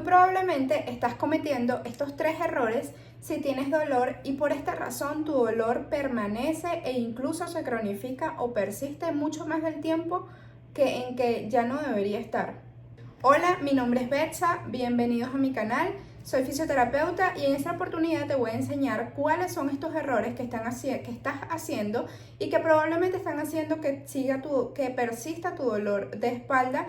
probablemente estás cometiendo estos 3 errores si tienes dolor y por esta razón tu dolor permanece e incluso se cronifica o persiste mucho más del tiempo en que ya no debería estar. Hola, mi nombre es Betsa, bienvenidos a mi canal, soy fisioterapeuta y en esta oportunidad te voy a enseñar cuáles son estos errores que estás haciendo y que probablemente están haciendo que persista tu dolor de espalda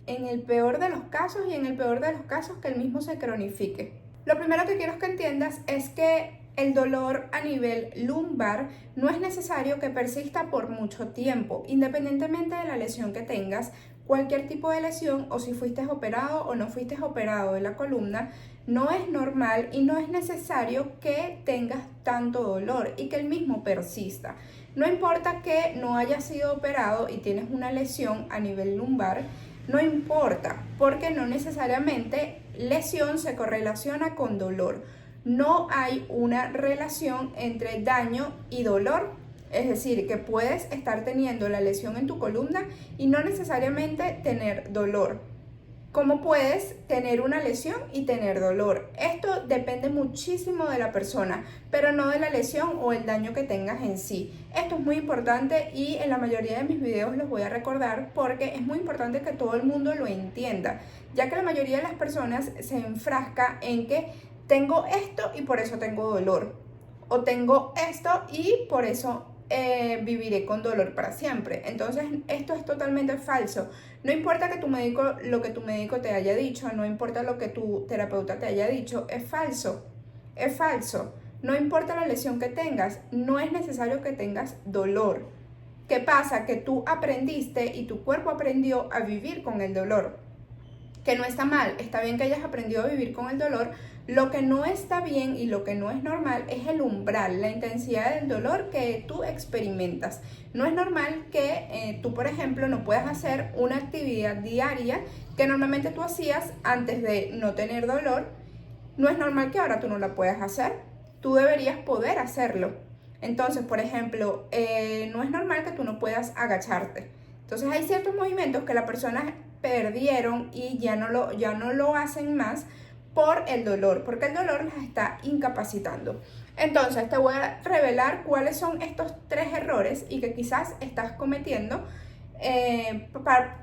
en el peor de los casos y en el peor de los casos que el mismo se cronifique. Lo primero que quiero que entiendas es que el dolor a nivel lumbar no es necesario que persista por mucho tiempo, independientemente de la lesión que tengas. Cualquier tipo de lesión o si fuiste operado o no fuiste operado de la columna, no es normal y no es necesario que tengas tanto dolor y que el mismo persista. No importa que no hayas sido operado y tienes una lesión a nivel lumbar, no importa, porque no necesariamente lesión se correlaciona con dolor. No hay una relación entre daño y dolor. Es decir, que puedes estar teniendo la lesión en tu columna y no necesariamente tener dolor. ¿Cómo puedes tener una lesión y tener dolor? Esto depende muchísimo de la persona, pero no de la lesión o el daño que tengas en sí. Esto es muy importante y en la mayoría de mis videos los voy a recordar porque es muy importante que todo el mundo lo entienda, ya que la mayoría de las personas se enfrasca en que tengo esto y por eso tengo dolor, o tengo esto y por eso viviré con dolor para siempre. Entonces esto es totalmente falso. No importa lo que tu médico te haya dicho, no importa lo que tu terapeuta te haya dicho, es falso. Es falso. No importa la lesión que tengas, no es necesario que tengas dolor. ¿Qué pasa? Que tú aprendiste y tu cuerpo aprendió a vivir con el dolor. Que no está mal, está bien que hayas aprendido a vivir con el dolor. Lo que no está bien y lo que no es normal es el umbral, la intensidad del dolor que tú experimentas. No es normal que tú, por ejemplo, no puedas hacer una actividad diaria que normalmente tú hacías antes de no tener dolor. No es normal que ahora tú no la puedas hacer. Tú deberías poder hacerlo. Entonces, por ejemplo, no es normal que tú no puedas agacharte. Entonces hay ciertos movimientos que las personas perdieron y ya no lo hacen más por el dolor, porque el dolor las está incapacitando. Entonces te voy a revelar cuáles son estos 3 errores y que quizás estás cometiendo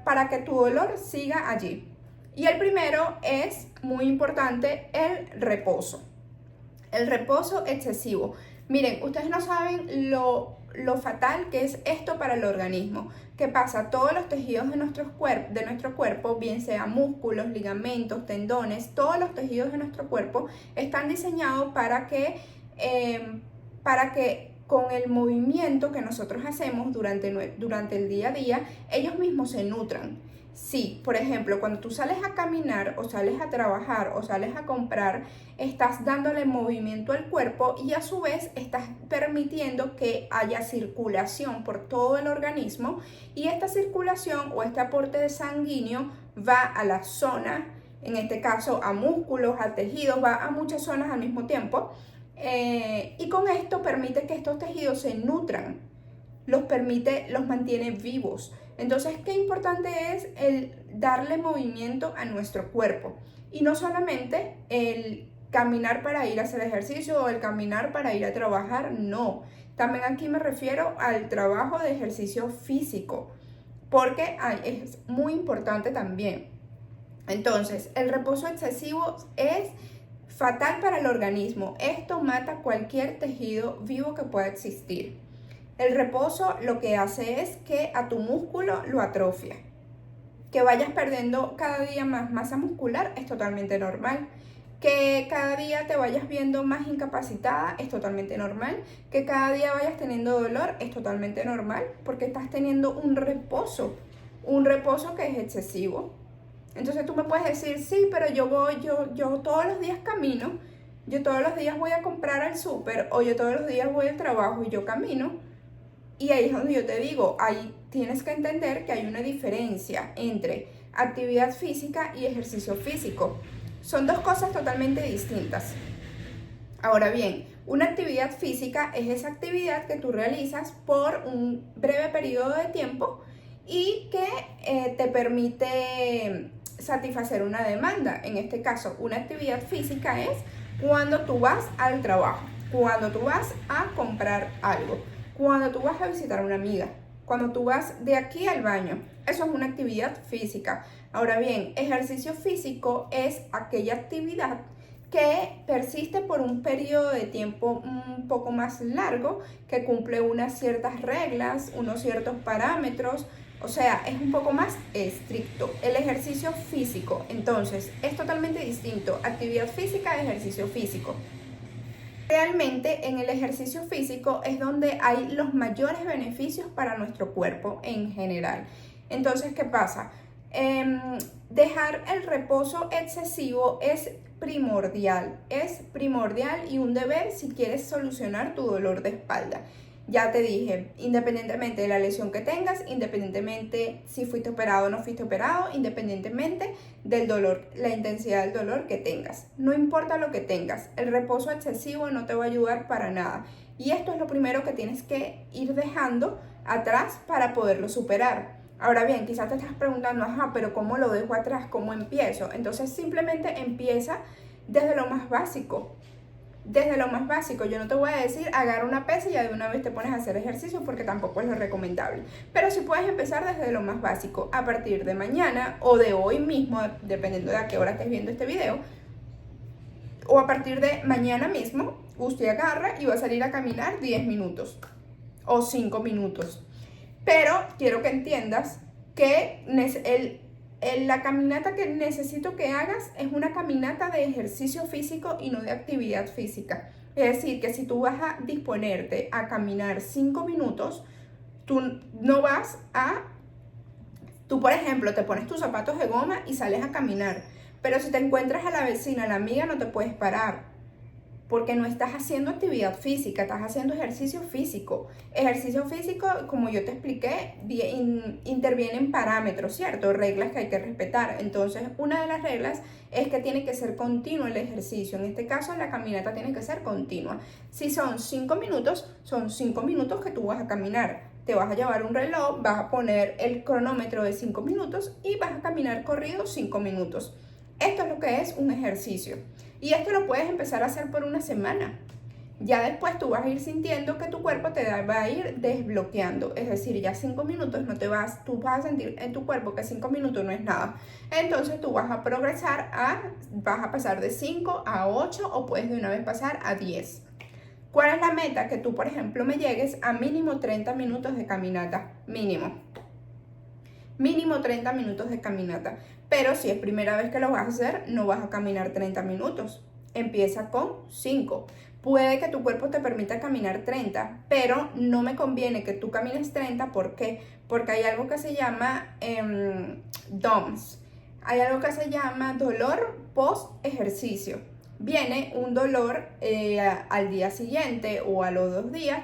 para que tu dolor siga allí. Y el primero es muy importante, el reposo. El reposo excesivo. Miren, ustedes no saben lo fatal que es esto para el organismo. ¿Qué pasa? Todos los tejidos de nuestro cuerpo, bien sea músculos, ligamentos, tendones, todos los tejidos de nuestro cuerpo están diseñados para que con el movimiento que nosotros hacemos durante el día a día, ellos mismos se nutran. Sí, por ejemplo, cuando tú sales a caminar o sales a trabajar o sales a comprar, estás dándole movimiento al cuerpo y a su vez estás permitiendo que haya circulación por todo el organismo y esta circulación o este aporte de sanguíneo va a la zona, en este caso a músculos, a tejidos, va a muchas zonas al mismo tiempo y con esto permite que estos tejidos se nutran, los mantiene vivos. Entonces, qué importante es el darle movimiento a nuestro cuerpo y no solamente el caminar para ir a hacer ejercicio o el caminar para ir a trabajar, no. También aquí me refiero al trabajo de ejercicio físico, porque es muy importante también. Entonces, el reposo excesivo es fatal para el organismo. Esto mata cualquier tejido vivo que pueda existir. El reposo lo que hace es que a tu músculo lo atrofia. Que vayas perdiendo cada día más masa muscular es totalmente normal. Que cada día te vayas viendo más incapacitada es totalmente normal. Que cada día vayas teniendo dolor es totalmente normal porque estás teniendo un reposo que es excesivo. Entonces tú me puedes decir, sí, pero yo todos los días camino, yo todos los días voy a comprar al súper o yo todos los días voy al trabajo y yo camino. Y ahí es donde yo te digo, ahí tienes que entender que hay una diferencia entre actividad física y ejercicio físico. Son dos cosas totalmente distintas. Ahora bien, una actividad física es esa actividad que tú realizas por un breve periodo de tiempo y que te permite satisfacer una demanda. En este caso, una actividad física es cuando tú vas al trabajo, cuando tú vas a comprar algo, cuando tú vas a visitar a una amiga, cuando tú vas de aquí al baño. Eso es una actividad física. Ahora bien, ejercicio físico es aquella actividad que persiste por un periodo de tiempo un poco más largo, que cumple unas ciertas reglas, unos ciertos parámetros, o sea, es un poco más estricto. El ejercicio físico, entonces, es totalmente distinto. Actividad física, ejercicio físico. Realmente en el ejercicio físico es donde hay los mayores beneficios para nuestro cuerpo en general. Entonces, ¿qué pasa? Dejar el reposo excesivo es primordial y un deber si quieres solucionar tu dolor de espalda. Ya te dije, independientemente de la lesión que tengas, independientemente si fuiste operado o no fuiste operado, independientemente del dolor, la intensidad del dolor que tengas. No importa lo que tengas, el reposo excesivo no te va a ayudar para nada. Y esto es lo primero que tienes que ir dejando atrás para poderlo superar. Ahora bien, quizás te estás preguntando, ajá, pero ¿cómo lo dejo atrás? ¿Cómo empiezo? Entonces simplemente empieza desde lo más básico. Desde lo más básico, yo no te voy a decir agarra una pesa y ya de una vez te pones a hacer ejercicio porque tampoco es lo recomendable. Pero sí puedes empezar desde lo más básico, a partir de mañana o de hoy mismo, dependiendo de a qué hora estés viendo este video, o a partir de mañana mismo, usted agarra y va a salir a caminar 10 minutos o 5 minutos. Pero quiero que entiendas que la caminata que necesito que hagas es una caminata de ejercicio físico y no de actividad física. Es decir, que si tú vas a disponerte a caminar 5 minutos, tú no vas a... Tú, por ejemplo, te pones tus zapatos de goma y sales a caminar. Pero si te encuentras a la vecina, a la amiga, no te puedes parar. Porque no estás haciendo actividad física, estás haciendo ejercicio físico. Ejercicio físico, como yo te expliqué, intervienen parámetros, ¿cierto? Reglas que hay que respetar. Entonces, una de las reglas es que tiene que ser continuo el ejercicio. En este caso, la caminata tiene que ser continua. Si son 5 minutos, son 5 minutos que tú vas a caminar. Te vas a llevar un reloj, vas a poner el cronómetro de 5 minutos y vas a caminar corrido 5 minutos. Esto es lo que es un ejercicio. Y esto lo puedes empezar a hacer por una semana. Ya después tú vas a ir sintiendo que tu cuerpo te va a ir desbloqueando. Es decir, ya 5 minutos tú vas a sentir en tu cuerpo que 5 minutos no es nada. Entonces tú vas a progresar vas a pasar de 5 a 8 o puedes de una vez pasar a 10. ¿Cuál es la meta? Que tú, por ejemplo, me llegues a mínimo 30 minutos de caminata. Mínimo 30 minutos de caminata. Pero si es primera vez que lo vas a hacer, no vas a caminar 30 minutos. Empieza con 5. Puede que tu cuerpo te permita caminar 30, pero no me conviene que tú camines 30. ¿Por qué? Porque hay algo que se llama DOMS. Hay algo que se llama dolor post ejercicio. Viene un dolor al día siguiente o a los 2 días,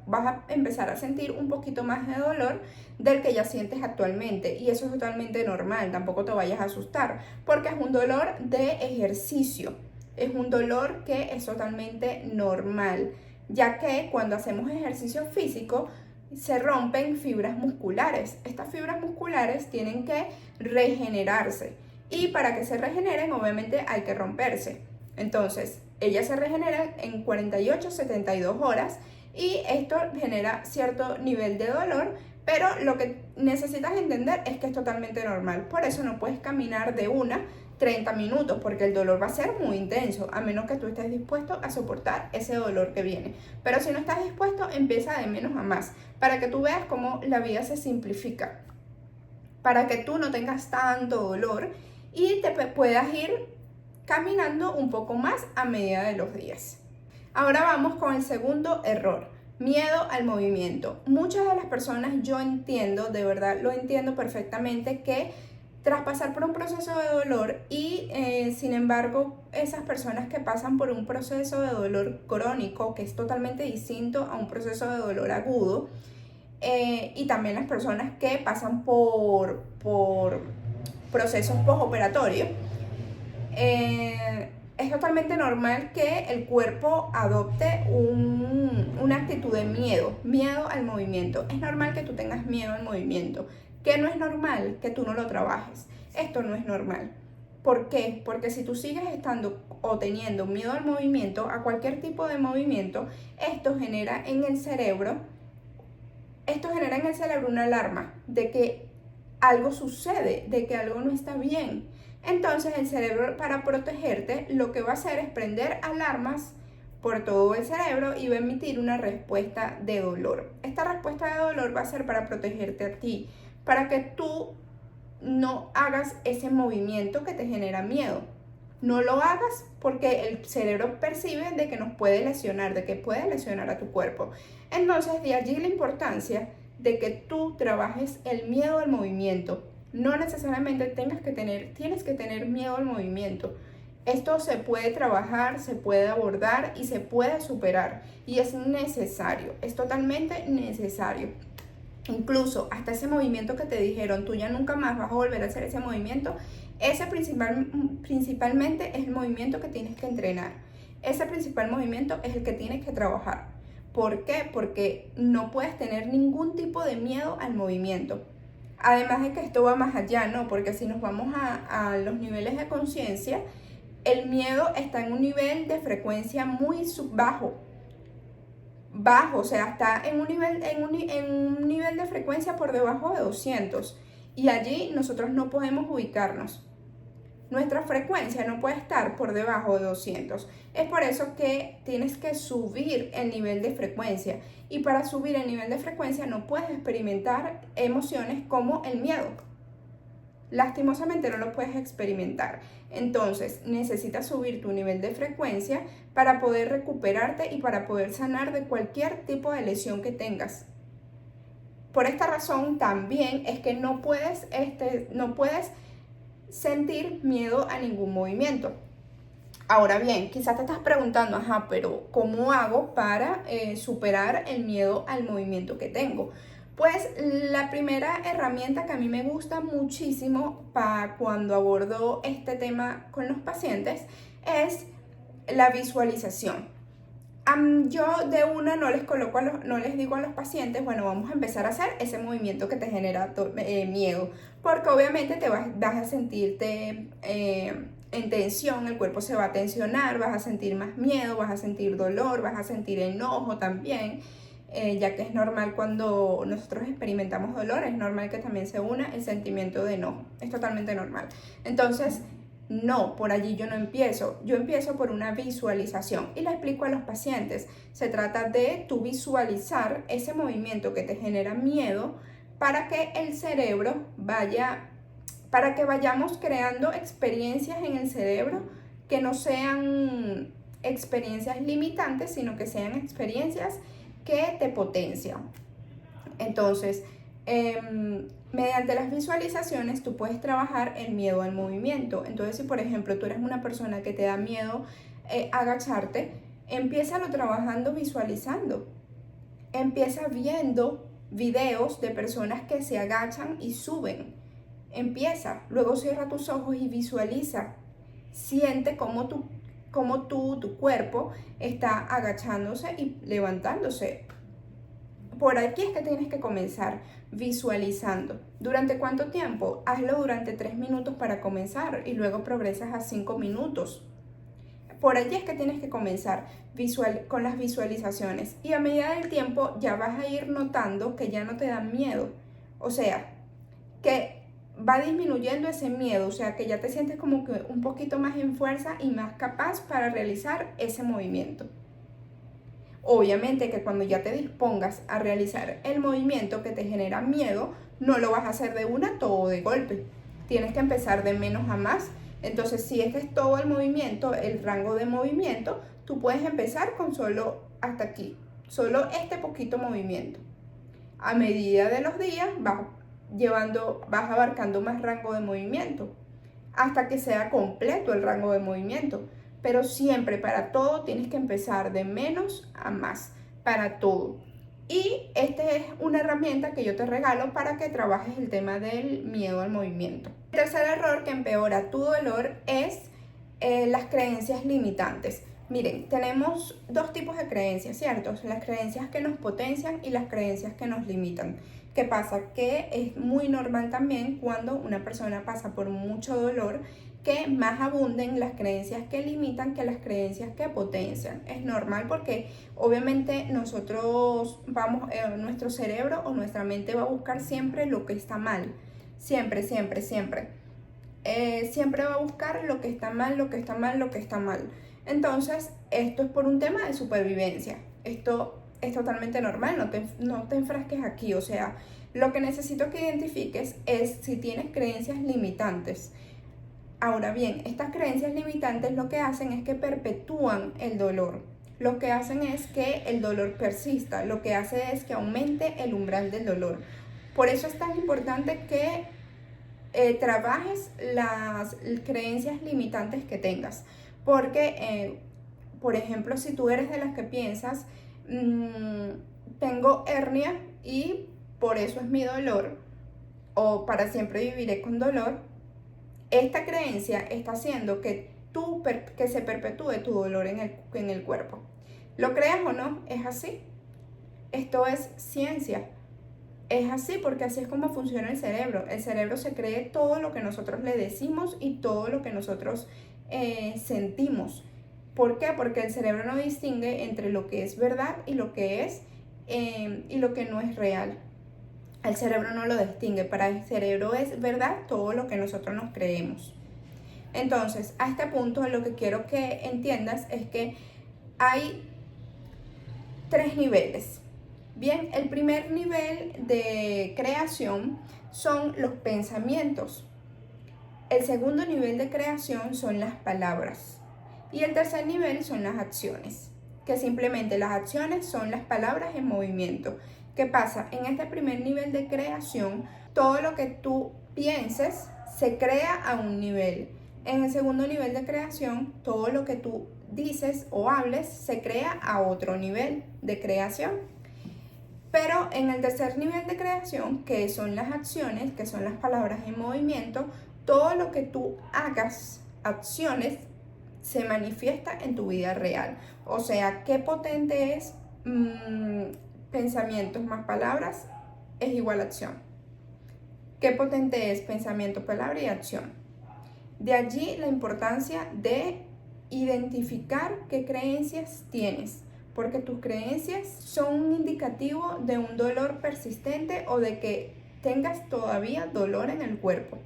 vas a empezar a sentir un poquito más de dolor del que ya sientes actualmente, y eso es totalmente normal. Tampoco te vayas a asustar porque es un dolor de ejercicio, es un dolor que es totalmente normal, ya que cuando hacemos ejercicio físico se rompen fibras musculares. Estas fibras musculares tienen que regenerarse, y para que se regeneren obviamente hay que romperse. Entonces, ellas se regeneran en 48-72 horas y esto genera cierto nivel de dolor, pero lo que necesitas entender es que es totalmente normal. Por eso no puedes caminar de 30 minutos, porque el dolor va a ser muy intenso, a menos que tú estés dispuesto a soportar ese dolor que viene. Pero si no estás dispuesto, empieza de menos a más, para que tú veas cómo la vida se simplifica, para que tú no tengas tanto dolor y te puedas ir caminando un poco más a medida de los días. Ahora vamos con el segundo error: miedo al movimiento. Muchas de las personas, yo entiendo, de verdad lo entiendo perfectamente, que tras pasar por un proceso de dolor y sin embargo esas personas que pasan por un proceso de dolor crónico, que es totalmente distinto a un proceso de dolor agudo, y también las personas que pasan por procesos postoperatorios, es totalmente normal que el cuerpo adopte una actitud de miedo al movimiento. Es normal que tú tengas miedo al movimiento. ¿Qué no es normal? Que tú no lo trabajes. esto no es normal. ¿Por qué? Porque si tú sigues estando o teniendo miedo al movimiento, a cualquier tipo de movimiento, esto genera en el cerebro una alarma de que algo sucede, de que algo no está bien. Entonces el cerebro, para protegerte, lo que va a hacer es prender alarmas por todo el cerebro y va a emitir una respuesta de dolor. Esta respuesta de dolor va a ser para protegerte a ti, para que tú no hagas ese movimiento que te genera miedo. No lo hagas porque el cerebro percibe de que nos puede lesionar, de que puede lesionar a tu cuerpo. Entonces, de allí la importancia de que tú trabajes el miedo al movimiento. No necesariamente tienes que tener miedo al movimiento. Esto se puede trabajar, se puede abordar y se puede superar. Y es necesario, es totalmente necesario. Incluso hasta ese movimiento que te dijeron, tú ya nunca más vas a volver a hacer ese movimiento, ese principalmente es el movimiento que tienes que entrenar. Ese principal movimiento es el que tienes que trabajar. ¿Por qué? Porque no puedes tener ningún tipo de miedo al movimiento. Además de que esto va más allá, ¿no? Porque si nos vamos a los niveles de conciencia, el miedo está en un nivel de frecuencia muy bajo, o sea, está en un nivel de frecuencia por debajo de 200 y allí nosotros no podemos ubicarnos. Nuestra frecuencia no puede estar por debajo de 200. Es por eso que tienes que subir el nivel de frecuencia y para subir el nivel de frecuencia no puedes experimentar emociones como el miedo. Lastimosamente no lo puedes experimentar. Entonces necesitas subir tu nivel de frecuencia para poder recuperarte y para poder sanar de cualquier tipo de lesión que tengas. Por esta razón también es que no puedes sentir miedo a ningún movimiento. Ahora bien, quizás te estás preguntando, pero ¿cómo hago para superar el miedo al movimiento que tengo? Pues la primera herramienta que a mí me gusta muchísimo para cuando abordo este tema con los pacientes es la visualización. Yo de una no les digo a los pacientes, bueno, vamos a empezar a hacer ese movimiento que te genera miedo, porque obviamente vas a sentirte en tensión, el cuerpo se va a tensionar, vas a sentir más miedo, vas a sentir dolor, vas a sentir enojo también. Ya que es normal cuando nosotros experimentamos dolor, es normal que también se una el sentimiento de enojo, es totalmente normal. Entonces, no, por allí yo empiezo por una visualización y le explico a los pacientes, se trata de tú visualizar ese movimiento que te genera miedo para que el cerebro para que vayamos creando experiencias en el cerebro que no sean experiencias limitantes, sino que sean experiencias que te potencian. Entonces, mediante las visualizaciones tú puedes trabajar el miedo al movimiento. Entonces, si por ejemplo tú eres una persona que te da miedo agacharte, empiézalo trabajando visualizando. Empieza viendo videos de personas que se agachan y suben. Luego cierra tus ojos y visualiza. Siente cómo tu cuerpo está agachándose y levantándose. Por aquí es que tienes que comenzar visualizando. ¿Durante cuánto tiempo? Hazlo durante 3 minutos para comenzar y luego progresas a 5 minutos. Por allí es que tienes que comenzar con las visualizaciones y a medida del tiempo ya vas a ir notando que ya no te dan miedo. O sea, que va disminuyendo ese miedo, o sea que ya te sientes como que un poquito más en fuerza y más capaz para realizar ese movimiento. Obviamente que cuando ya te dispongas a realizar el movimiento que te genera miedo, no lo vas a hacer de una todo de golpe. Tienes que empezar de menos a más. Entonces, si este es todo el movimiento, el rango de movimiento, tú puedes empezar con solo hasta aquí, solo este poquito movimiento. A medida de los días vas abarcando más rango de movimiento hasta que sea completo el rango de movimiento. Pero siempre para todo tienes que empezar de menos a más, para todo. Y esta es una herramienta que yo te regalo para que trabajes el tema del miedo al movimiento. El tercer error que empeora tu dolor es las creencias limitantes. Miren, tenemos dos tipos de creencias, ¿cierto? Las creencias que nos potencian y las creencias que nos limitan. ¿Qué pasa? Que es muy normal también cuando una persona pasa por mucho dolor que más abunden las creencias que limitan que las creencias que potencian. Es normal porque obviamente nosotros vamos, nuestro cerebro o nuestra mente va a buscar siempre lo que está mal. Siempre, siempre, siempre. Siempre va a buscar lo que está mal, lo que está mal, lo que está mal. Entonces, esto es por un tema de supervivencia. Esto es totalmente normal, no te enfrasques aquí. O sea, lo que necesito que identifiques es si tienes creencias limitantes. Ahora bien, estas creencias limitantes lo que hacen es que perpetúan el dolor. Lo que hacen es que el dolor persista, lo que hace es que aumente el umbral del dolor. Por eso es tan importante que trabajes las creencias limitantes que tengas. Porque, por ejemplo, si tú eres de las que piensas, tengo hernia y por eso es mi dolor, o para siempre viviré con dolor, esta creencia está haciendo que se perpetúe tu dolor en el cuerpo. Lo creas o no, es así. Esto es ciencia. Es así porque así es como funciona el cerebro. El cerebro se cree todo lo que nosotros le decimos y todo lo que nosotros sentimos. ¿Por qué? Porque el cerebro no distingue entre lo que es verdad y lo que es y lo que no es real. El cerebro no lo distingue. Para el cerebro es verdad todo lo que nosotros nos creemos. Entonces, a este punto lo que quiero que entiendas es que hay 3 niveles. Bien, el primer nivel de creación son los pensamientos. El segundo nivel de creación son las palabras. Y el tercer nivel son las acciones, que simplemente las acciones son las palabras en movimiento. ¿Qué pasa? En este primer nivel de creación, todo lo que tú pienses se crea a un nivel. En el segundo nivel de creación, todo lo que tú dices o hables se crea a otro nivel de creación. Pero en el tercer nivel de creación, que son las acciones, que son las palabras en movimiento, todo lo que tú hagas, acciones, se manifiesta en tu vida real. O sea, qué potente es pensamientos más palabras es igual a acción. Qué potente es pensamiento, palabra y acción. De allí la importancia de identificar qué creencias tienes, porque tus creencias son un indicativo de un dolor persistente o de que tengas todavía dolor en el cuerpo.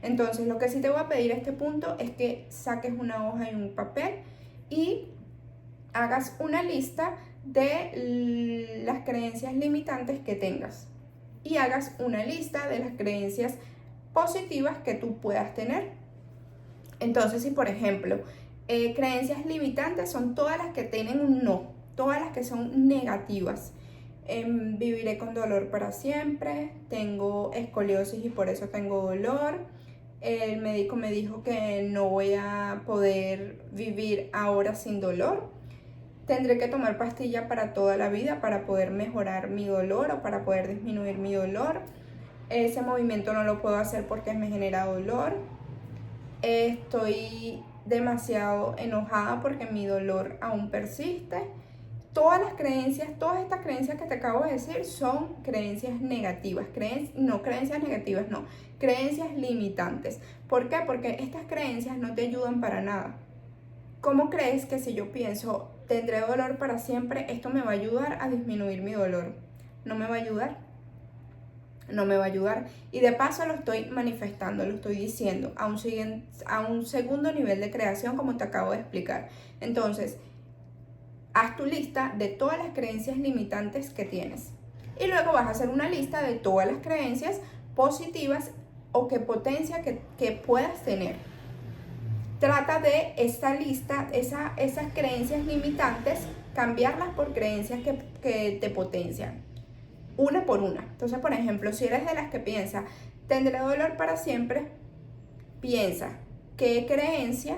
Entonces, lo que sí te voy a pedir a este punto es que saques una hoja y un papel y hagas una lista de las creencias limitantes que tengas y hagas una lista de las creencias positivas que tú puedas tener. Entonces, si por ejemplo, creencias limitantes son todas las que tienen un no, todas las que son negativas. Viviré con dolor para siempre, tengo escoliosis y por eso tengo dolor. El médico me dijo que no voy a poder vivir ahora sin dolor. Tendré que tomar pastilla para toda la vida para poder mejorar mi dolor o para poder disminuir mi dolor. Ese movimiento no lo puedo hacer porque me genera dolor. Estoy demasiado enojada porque mi dolor aún persiste. Todas estas creencias que te acabo de decir son creencias negativas. Creencias limitantes. ¿Por qué? Porque estas creencias no te ayudan para nada. ¿Cómo crees que si yo pienso, tendré dolor para siempre, esto me va a ayudar a disminuir mi dolor? No me va a ayudar. No me va a ayudar. Y de paso lo estoy manifestando, lo estoy diciendo a un segundo nivel de creación, como te acabo de explicar. Entonces, haz tu lista de todas las creencias limitantes que tienes. Y luego vas a hacer una lista de todas las creencias positivas o que potencia que puedas tener. Trata de esta lista, esas creencias limitantes, cambiarlas por creencias que te potencian. Una por una. Entonces, por ejemplo, si eres de las que piensa, tendré dolor para siempre, piensa, ¿qué creencia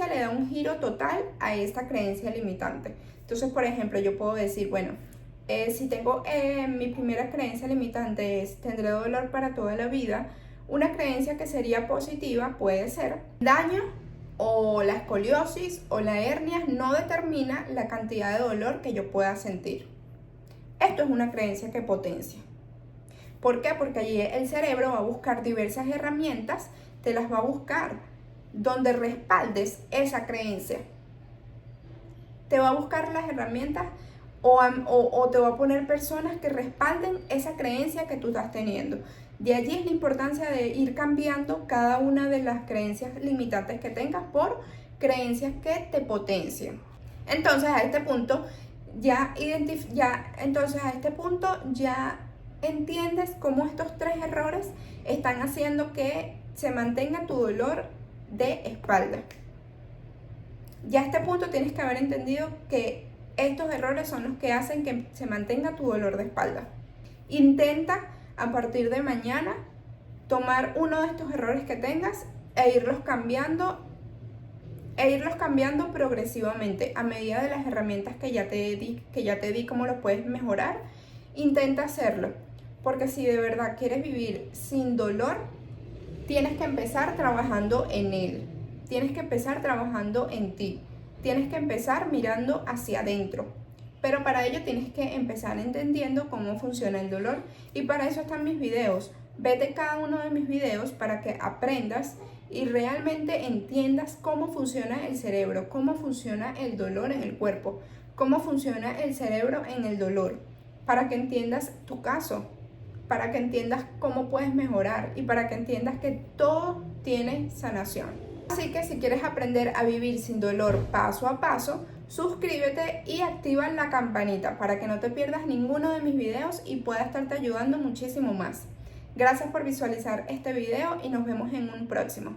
le da un giro total a esta creencia limitante? Entonces, por ejemplo, yo puedo decir, bueno, si tengo mi primera creencia limitante es tendré dolor para toda la vida, una creencia que sería positiva puede ser daño o la escoliosis o la hernia no determina la cantidad de dolor que yo pueda sentir. Esto es una creencia que potencia. ¿Por qué? Porque allí el cerebro va a buscar diversas herramientas, te las va a buscar donde respaldes esa creencia. Te va a buscar las herramientas o te va a poner personas que respalden esa creencia que tú estás teniendo. De allí es la importancia de ir cambiando cada una de las creencias limitantes que tengas por creencias que te potencien. Entonces a este punto ya entiendes cómo estos 3 errores están haciendo que se mantenga tu dolor de espalda. Ya a este punto tienes que haber entendido que estos errores son los que hacen que se mantenga tu dolor de espalda. Intenta a partir de mañana tomar uno de estos errores que tengas e irlos cambiando progresivamente a medida de las herramientas que ya te di cómo lo puedes mejorar. Intenta hacerlo, porque si de verdad quieres vivir sin dolor, tienes que empezar trabajando en él, tienes que empezar trabajando en ti, tienes que empezar mirando hacia adentro. Pero para ello tienes que empezar entendiendo cómo funciona el dolor, y para eso están mis videos. Vete cada uno de mis videos para que aprendas y realmente entiendas cómo funciona el cerebro, cómo funciona el dolor en el cuerpo, cómo funciona el cerebro en el dolor, para que entiendas tu caso, para que entiendas cómo puedes mejorar y para que entiendas que todo tiene sanación. Así que si quieres aprender a vivir sin dolor paso a paso, suscríbete y activa la campanita para que no te pierdas ninguno de mis videos y pueda estarte ayudando muchísimo más. Gracias por visualizar este video y nos vemos en un próximo.